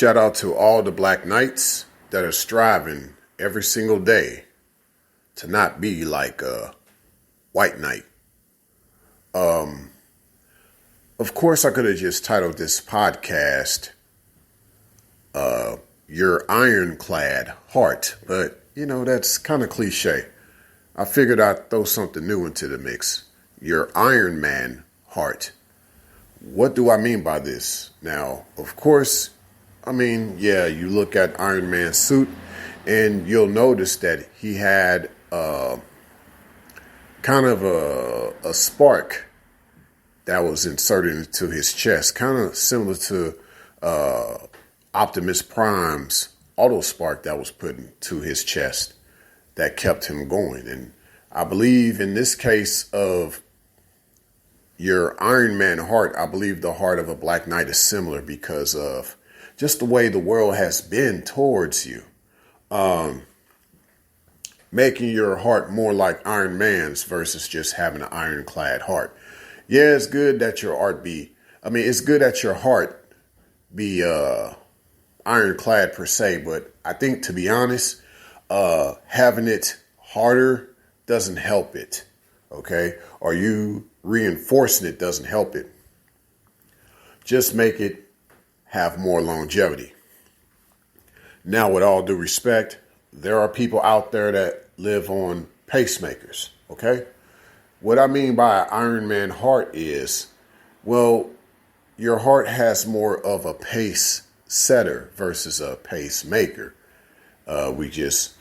Shout out to all the Black Knights that are striving every single day to not be like a white knight. Of course, I could have just titled this podcast, Your Ironclad Heart, but that's kind of cliche. I figured I'd throw something new into the mix. Your IronMan Heart. What do I mean by this? Now, of course, you look at Iron Man's suit and you'll notice that he had kind of a spark that was inserted into his chest, kind of similar to Optimus Prime's auto spark that was put into his chest that kept him going. And I believe in this case of your Iron Man heart, I believe the heart of a Black Knight is similar because of just the way the world has been towards you. Making your heart more like Iron Man's versus just having an ironclad heart. Yeah, it's good that your heart be ironclad per se, but I think, to be honest, having it harder doesn't help it, okay? Or you reinforcing it doesn't help it. Just make it have more longevity. Now, with all due respect, there are people out there that live on pacemakers, okay? What I mean by Iron Man heart is, well, your heart has more of a pace setter versus a pacemaker. We just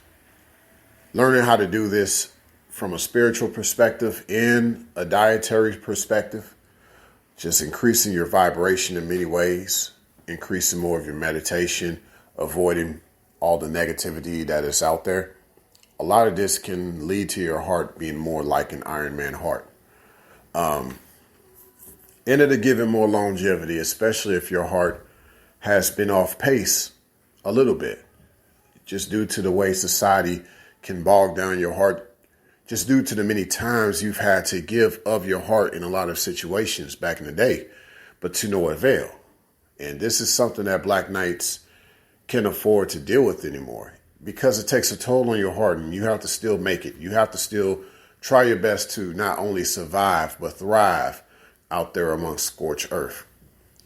learning how to do this from a spiritual perspective and a dietary perspective, just increasing your vibration in many ways, increasing more of your meditation, avoiding all the negativity that is out there. A lot of this can lead to your heart being more like an Iron Man heart. And it'll give it more longevity, especially if your heart has been off pace a little bit, just due to the way society can bog down your heart, just due to the many times you've had to give of your heart in a lot of situations back in the day, but to no avail. And this is something that Black Knights can afford to deal with anymore, because it takes a toll on your heart and you have to still make it. You have to still try your best to not only survive, but thrive out there amongst scorched earth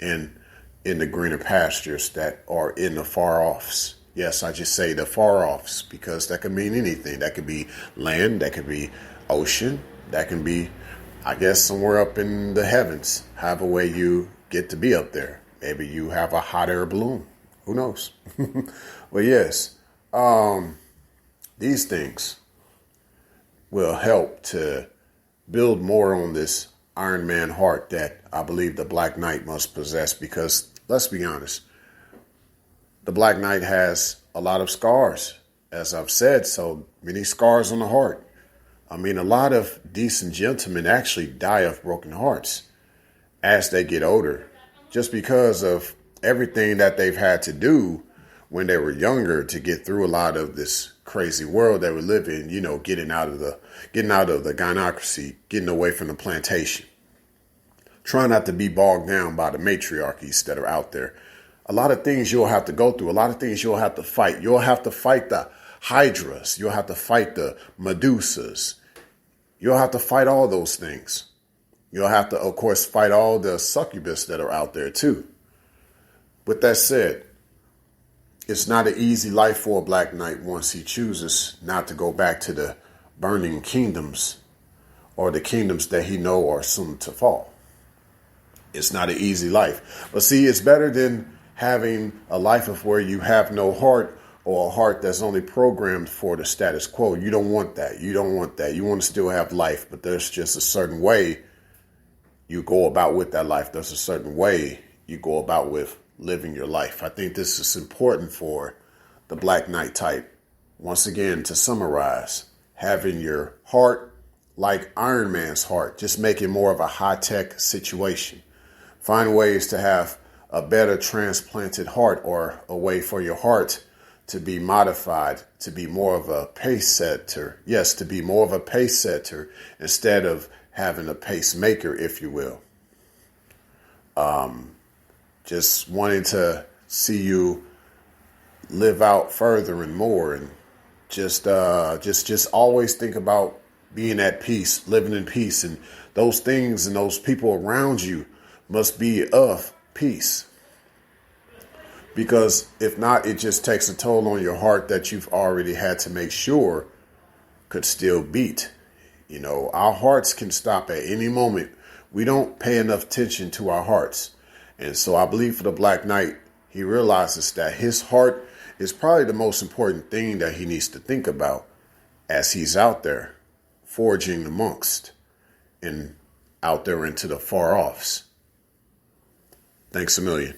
and in the greener pastures that are in the Faroffs. Yes, I just say the Faroffs because that can mean anything. That could be land, that could be ocean, that can be, I guess, somewhere up in the heavens, however way you get to be up there. Maybe you have a hot air balloon. Who knows? Well, yes, these things will help to build more on this Iron Man heart that I believe the Black Knight must possess, because let's be honest, the Black Knight has a lot of scars, as I've said, so many scars on the heart. A lot of decent gentlemen actually die of broken hearts as they get older, just because of everything that they've had to do when they were younger to get through a lot of this crazy world that we live in, getting out of the gynocracy, getting away from the plantation. Try not to be bogged down by the matriarchies that are out there. A lot of things you'll have to go through. A lot of things you'll have to fight. You'll have to fight the hydras. You'll have to fight the medusas. You'll have to fight all those things. You'll have to, of course, fight all the succubus that are out there too. With that said, it's not an easy life for a Black Knight once he chooses not to go back to the burning kingdoms or the kingdoms that he know are soon to fall. It's not an easy life. But see, it's better than having a life of where you have no heart, or a heart that's only programmed for the status quo. You don't want that. You don't want that. You want to still have life, but there's just a certain way you go about with that life. There's a certain way you go about with living your life. I think this is important for the Black Knight type. Once again, to summarize, having your heart like Iron Man's heart, just make it more of a high-tech situation. Find ways to have a better transplanted heart, or a way for your heart to be modified to be more of a pace setter. Yes, to be more of a pace setter instead of having a pacemaker, if you will. Just wanting to see you live out further and more, and just always think about being at peace, living in peace, and those things and those people around you must be of peace. Because if not, it just takes a toll on your heart that you've already had to make sure could still beat. You know, our hearts can stop at any moment. We don't pay enough attention to our hearts. And so I believe for the Black Knight, he realizes that his heart is probably the most important thing that he needs to think about as he's out there forging amongst and out there into the Faroffs. Thanks a million.